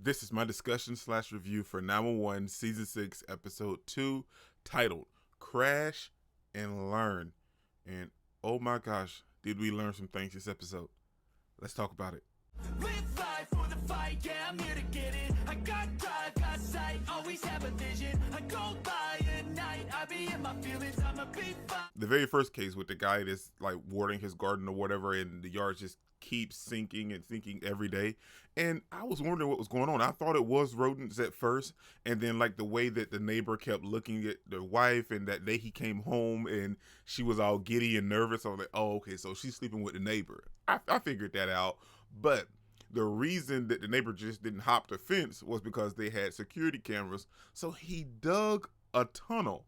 This is my discussion slash review for 911 Season 6, Episode 2, titled Crash and Learn. And oh my gosh, did we learn some things this episode? Let's talk about it. Live life for the fight, yeah, I'm here to get it. I got drive, got sight, always have a vision. I go by at night, I be in my feelings, I'm a big fight. The very first case with the guy that's like watering his garden or whatever, and the yard just keeps sinking and sinking every day. And I was wondering what was going on. I thought it was rodents at first, and then like the way that the neighbor kept looking at the wife, and that day he came home and she was all giddy and nervous. I was like, oh, okay, so she's sleeping with the neighbor. I figured that out. But the reason that the neighbor just didn't hop the fence was because they had security cameras. So he dug a tunnel.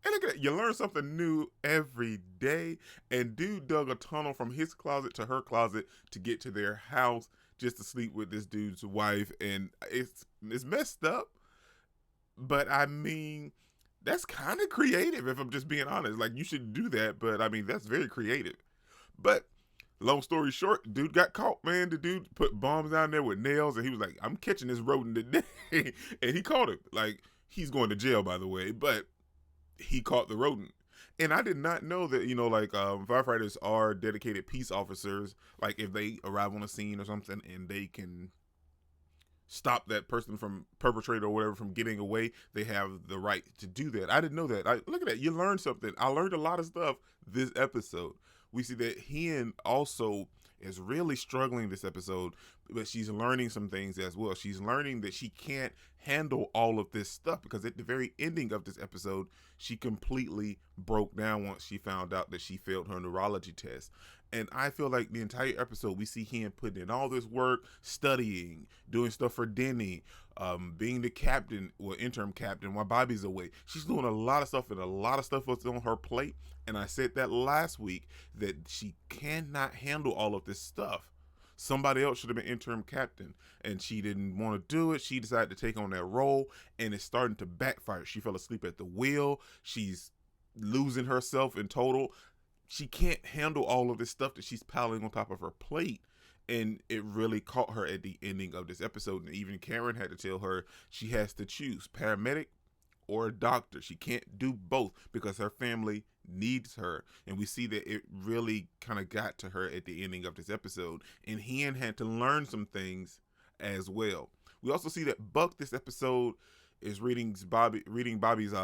And look at that, you learn something new every day. And dude dug a tunnel from his closet to her closet to get to their house just to sleep with this dude's wife. And it's messed up. But I mean, that's kind of creative if I'm just being honest. Like, you should do that, but I mean, that's very creative. But long story short, dude got caught, man. The dude put bombs down there with nails, and he was like, I'm catching this rodent today. And he caught him. Like, he's going to jail, by the way, but he caught the rodent. And I did not know that, firefighters are dedicated peace officers. Like, if they arrive on a scene or something and they can stop that person from perpetrator or whatever from getting away, they have the right to do that. I didn't know that. Look at that. You learned something. I learned a lot of stuff this episode. We see that Hen also is really struggling this episode, but she's learning some things as well. She's learning that she can't handle all of this stuff, because at the very ending of this episode, she completely broke down once she found out that she failed her neurology test. And I feel like the entire episode, we see Hen putting in all this work, studying, doing stuff for Denny, being the captain, or interim captain, while Bobby's away. She's doing a lot of stuff, and a lot of stuff was on her plate. And I said that last week, that she cannot handle all of this stuff. Somebody else should have been interim captain, and she didn't want to do it. She decided to take on that role, and it's starting to backfire. She fell asleep at the wheel. She's losing herself in total. She can't handle all of this stuff that she's piling on top of her plate. And it really caught her at the ending of this episode. And even Karen had to tell her she has to choose paramedic or a doctor. She can't do both because her family needs her. And we see that it really kind of got to her at the ending of this episode. And Hen had to learn some things as well. We also see that Buck this episode is reading Bobby's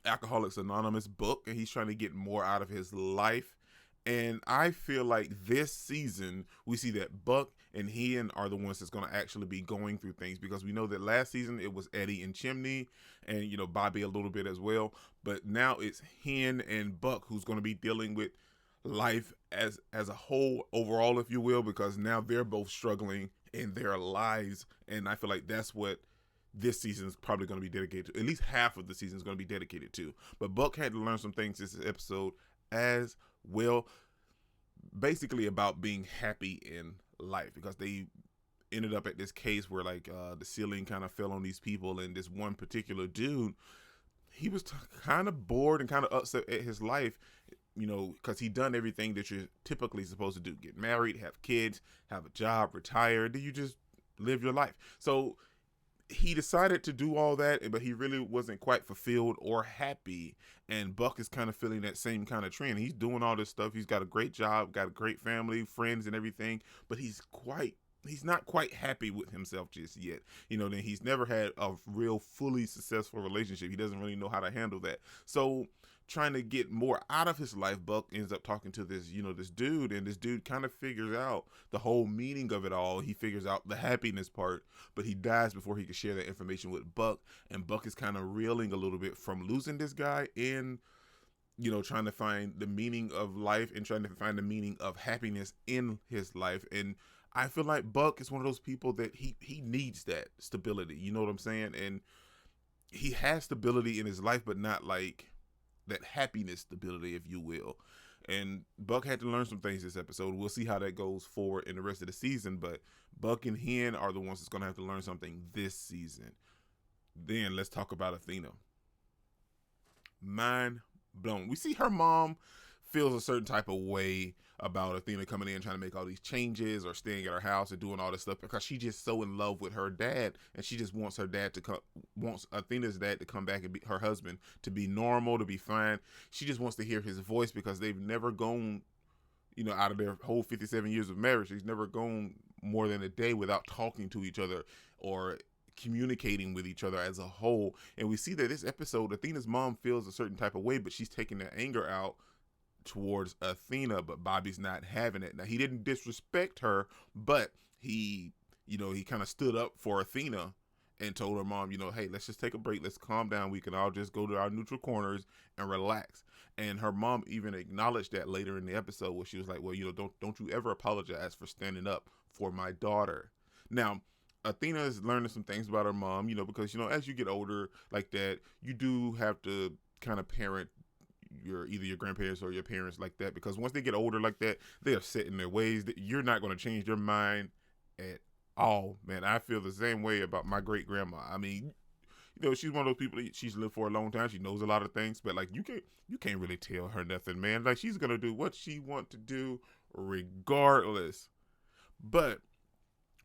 Alcoholics Anonymous book, and he's trying to get more out of his life. And I feel like this season we see that Buck and Hen are the ones that's going to actually be going through things, because we know that last season it was Eddie and Chimney, and Bobby a little bit as well, but now it's Hen and Buck who's going to be dealing with life as a whole overall, if you will, because now they're both struggling in their lives. And I feel like that's what this season is probably going to be dedicated to. At least half of the season is going to be dedicated to. But Buck had to learn some things this episode as well, basically about being happy in life, because they ended up at this case where the ceiling kind of fell on these people, and this one particular dude, he was kind of bored and kind of upset at his life, because he done everything that you're typically supposed to do: get married, have kids, have a job, retire, then you just live your life. So he decided to do all that, but he really wasn't quite fulfilled or happy. And Buck is kind of feeling that same kind of trend. He's doing all this stuff. He's got a great job, got a great family, friends and everything, but he's not quite happy with himself just yet. Then he's never had a real fully successful relationship. He doesn't really know how to handle that. So trying to get more out of his life, Buck ends up talking to this dude, and this dude kind of figures out the whole meaning of it all. He figures out the happiness part, but he dies before he can share that information with Buck. And Buck is kind of reeling a little bit from losing this guy, and trying to find the meaning of life and trying to find the meaning of happiness in his life. And I feel like Buck is one of those people that he needs that stability. You know what I'm saying? And he has stability in his life, but not like that happiness stability, if you will. And Buck had to learn some things this episode. We'll see how that goes forward in the rest of the season, but Buck and Hen are the ones that's going to have to learn something this season. Then let's talk about Athena. Mind blown. We see her mom feels a certain type of way about Athena coming in trying to make all these changes or staying at her house and doing all this stuff because she's just so in love with her dad, and she just wants her dad to come, wants Athena's dad to come back and be her husband, to be normal, to be fine. She just wants to hear his voice because they've never gone, out of their whole 57 years of marriage, he's never gone more than a day without talking to each other or communicating with each other as a whole. And we see that this episode, Athena's mom feels a certain type of way, but she's taking that anger out towards Athena, but Bobby's not having it. Now, he didn't disrespect her, but he kind of stood up for Athena and told her mom, hey, let's just take a break. Let's calm down. We can all just go to our neutral corners and relax. And her mom even acknowledged that later in the episode where she was like, well, don't you ever apologize for standing up for my daughter. Now, Athena is learning some things about her mom, because, as you get older like that, you do have to kind of parent either your grandparents or your parents like that, because once they get older like that, they are set in their ways that you're not going to change their mind at all, man. I feel the same way about my great grandma. I mean, she's one of those people that she's lived for a long time. She knows a lot of things, but like you can't really tell her nothing, man. Like she's gonna do what she wants to do regardless. But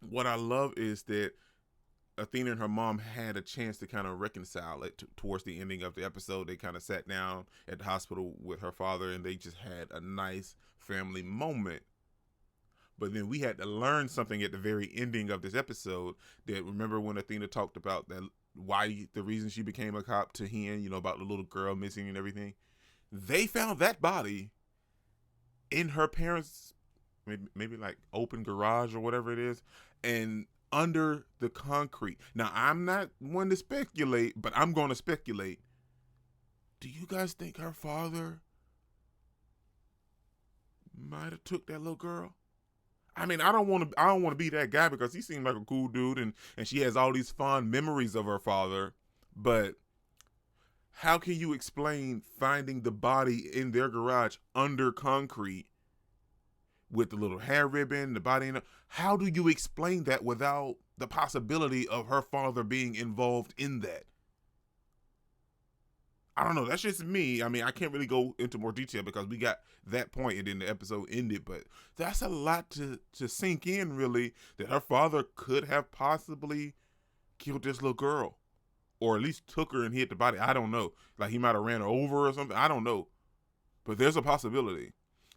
what I love is that Athena and her mom had a chance to kind of reconcile it towards the ending of the episode. They kind of sat down at the hospital with her father and they just had a nice family moment. But then we had to learn something at the very ending of this episode. That, remember when Athena talked about that, the reason she became a cop to Hen, about the little girl missing and everything. They found that body in her parents' maybe like open garage or whatever it is, and under the concrete. Now, I'm not one to speculate, but I'm going to speculate. Do you guys think her father might have took that little girl? I mean, I don't want to be that guy because he seemed like a cool dude, and she has all these fond memories of her father. But how can you explain finding the body in their garage under concrete with the little hair ribbon, the body in it? How do you explain that without the possibility of her father being involved in that? I don't know. That's just me. I mean, I can't really go into more detail because we got that point and then the episode ended. But that's a lot to sink in, really, that her father could have possibly killed this little girl. Or at least took her and hit the body. I don't know. Like he might have ran her over or something. I don't know. But there's a possibility.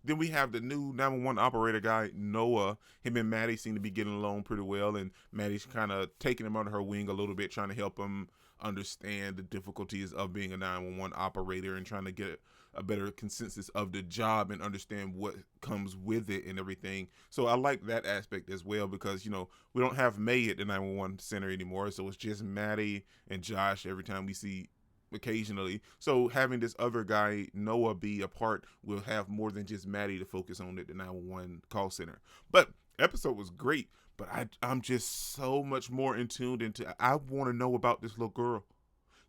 Then we have the new 911 operator guy, NOOO. Him and Maddie seem to be getting along pretty well. And Maddie's kind of taking him under her wing a little bit, trying to help him understand the difficulties of being a 911 operator and trying to get a better consensus of the job and understand what comes with it and everything. So I like that aspect as well because, we don't have May at the 911 center anymore. So it's just Maddie and Josh every time we see occasionally. So having this other guy, NOOO, be a part will have more than just Maddie to focus on at the 911 call center. But episode was great. But I'm just so much more in tuned into. I want to know about this little girl.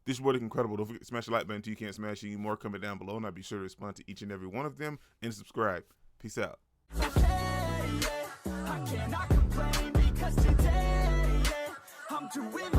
This was incredible. Don't forget to smash the like button until you can't smash any more. Comment down below, and I'll be sure to respond to each and every one of them and subscribe. Peace out. Hey, yeah, I cannot complain because today, yeah, I'm doing